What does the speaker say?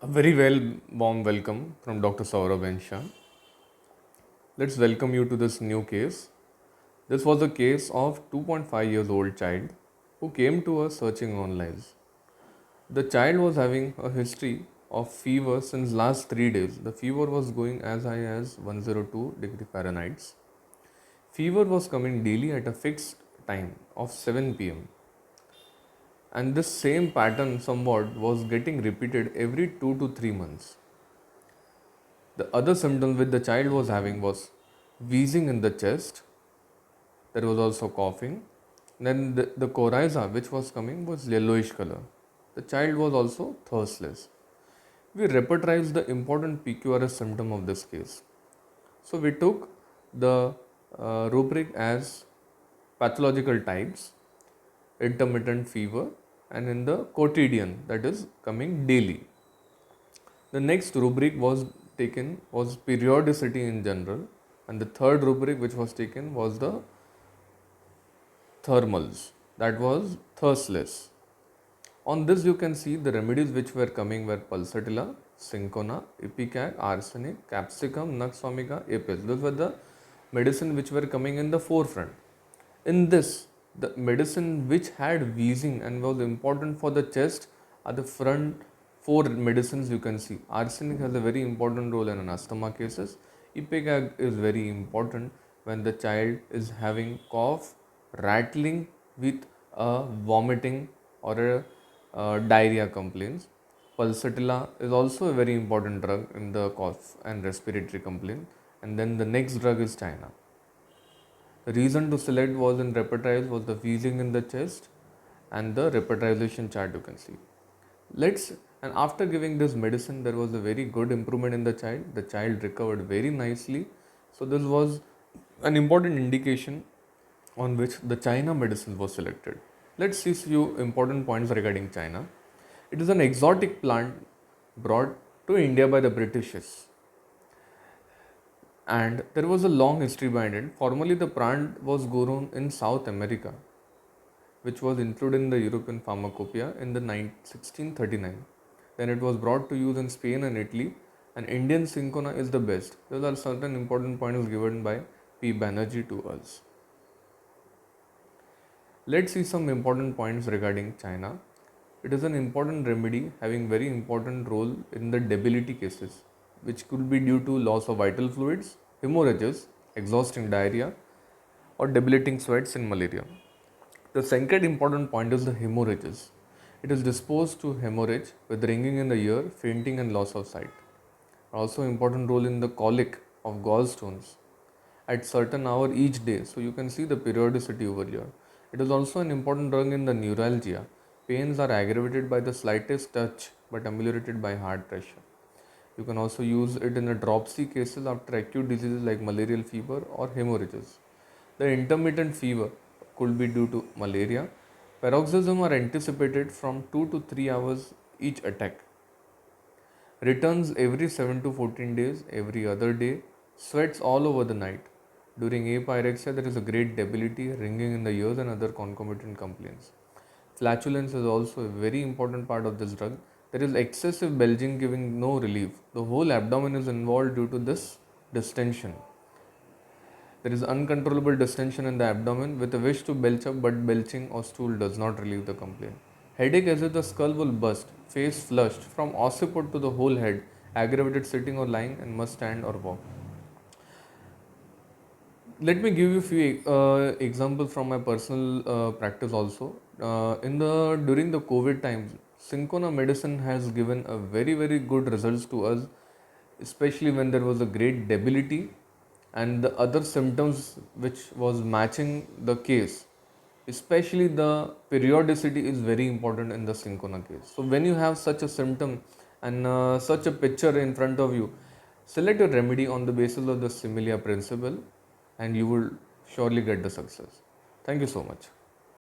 A very warm welcome from Dr. Saurabh Ensha. Let's welcome you to this new case. This was a case of 2.5 years old child who came to us searching online. The child was having a history of fever since last 3 days. The fever was going as high as 102 degree Fahrenheit. Fever was coming daily at a fixed time of 7 p.m. And this same pattern somewhat was getting repeated every 2 to 3 months. The other symptom which the child was having was wheezing in the chest. There was also coughing. Then the coryza which was coming was yellowish color. The child was also thirstless. We repertorized the important PQRS symptom of this case. So we took the rubric as pathological types, intermittent fever, and in the quotidian, that is coming daily. The next rubric was taken was periodicity in general, and the third rubric which was taken was the thermals, that was thirstless. On this you can see the remedies which were coming were pulsatilla, cinchona, ipecac, arsenic, capsicum, nux vomica, apis. Those were the medicine which were coming in the forefront. In this, the medicine which had wheezing and was important for the chest are the front four medicines you can see. Arsenic has a very important role in an asthma cases. Ipecac is very important when the child is having cough, rattling with vomiting or a diarrhea complaints. Pulsatilla is also a very important drug in the cough and respiratory complaint. And then the next drug is China. The reason to select was in repertoire was the wheezing in the chest and the repertorization chart you can see. And after giving this medicine, there was a very good improvement in the child. The child recovered very nicely. So this was an important indication on which the China medicine was selected. Let's see few important points regarding China. It is an exotic plant brought to India by the Britishes, and there was a long history behind it. Formerly, the plant was grown in South America, which was included in the European Pharmacopoeia in the 1639. Then it was brought to use in Spain and Italy, and Indian cinchona is the best. Those are certain important points given by P. Banerjee to us. Let's see some important points regarding China. It is an important remedy having very important role in the debility cases, which could be due to loss of vital fluids, hemorrhages, exhausting diarrhea, or debilitating sweats in malaria. The second important point is the hemorrhages. It is disposed to hemorrhage with ringing in the ear, fainting, and loss of sight. Also, important role in the colic of gallstones at certain hour each day. So you can see the periodicity over here. It is also an important drug in the neuralgia. Pains are aggravated by the slightest touch but ameliorated by hard pressure. You can also use it in the dropsy cases after acute diseases like malarial fever or hemorrhages. The intermittent fever could be due to malaria. Paroxysms are anticipated from 2 to 3 hours each attack. Returns every 7 to 14 days, every other day. Sweats all over the night. During apyrexia, there is a great debility, ringing in the ears, and other concomitant complaints. Flatulence is also a very important part of this drug. There is excessive belching giving no relief. The whole abdomen is involved due to this distension. There is uncontrollable distension in the abdomen with a wish to belch up, but belching or stool does not relieve the complaint. Headache as if the skull will burst, face flushed from occiput to the whole head, aggravated sitting or lying, and must stand or walk. Let me give you a few examples from my personal practice also. In the during the COVID times, Syncona medicine has given a very good results to us, especially when there was a great debility and the other symptoms which was matching the case. Especially the periodicity is very important in the Syncona case. So when you have such a symptom and such a picture in front of you, select a remedy on the basis of the similia principle and you will surely get the success. Thank you so much.